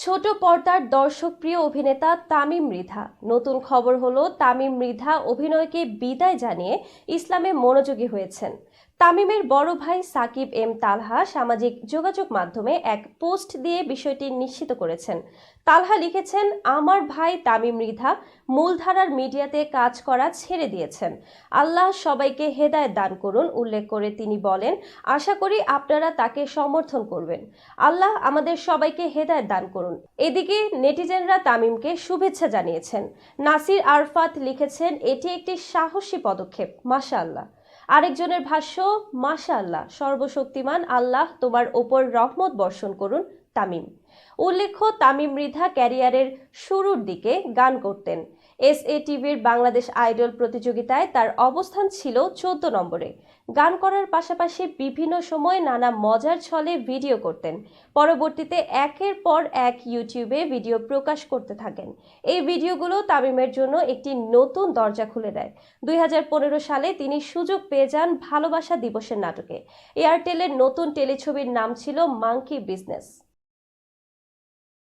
ছোট পর্দার দর্শকপ্রিয় অভিনেতা তামিম মৃধা। নতুন খবর হলো তামিম মৃধা অভিনয়কে বিদায় জানিয়ে ইসলামে মনোযোগী হয়েছেন। তামিমের বড় ভাই সাকিব এম তালহা সামাজিক যোগাযোগ মাধ্যমে এক পোস্ট দিয়ে বিষয়টি নিশ্চিত করেছেন। তালহা লিখেছেন, আমার ভাই তামিম মৃধা মূলধারার মিডিয়াতে কাজ করা ছেড়ে দিয়েছেন। আল্লাহ সবাইকে হেদায়েত দান করুন। উল্লেখ করে তিনি বলেন, আশা করি আপনারা তাকে সমর্থন করবেন। আল্লাহ আমাদের সবাইকে হেদায়েত দান করুন। এদিকে নেটিজেনরা তামিমকে শুভেচ্ছা জানিয়েছেন। নাসির আরফাত লিখেছেন, এটি একটি সাহসী পদক্ষেপ, মাশাআল্লাহ। আরেকজনের ভাষ্য, মাশাআল্লাহ, সর্বশক্তিমান আল্লাহ তোমার ওপর রহমত বর্ষণ করুন তামিম। উল্লেখ্য, তামিম মৃধা ক্যারিয়ারের শুরুর দিকে গান করতেন। এসএ টিভির বাংলাদেশ আইডল প্রতিযোগিতায় তার অবস্থান ছিল 14 নম্বরে। গান করার পাশাপাশি বিভিন্ন সময় নানা মজার ছলে ভিডিও করতেন। পরবর্তীতে একের পর এক ইউটিউবে ভিডিও প্রকাশ করতে থাকেন। এই ভিডিওগুলো তামিমের জন্য একটি নতুন দরজা খুলে দেয়। 2015 সালে তিনি সুযোগ পেয়ে যান ভালোবাসা দিবসের নাটকে। এয়ারটেলের নতুন টেলিছবির নাম ছিল মাঙ্কি বিজনেস।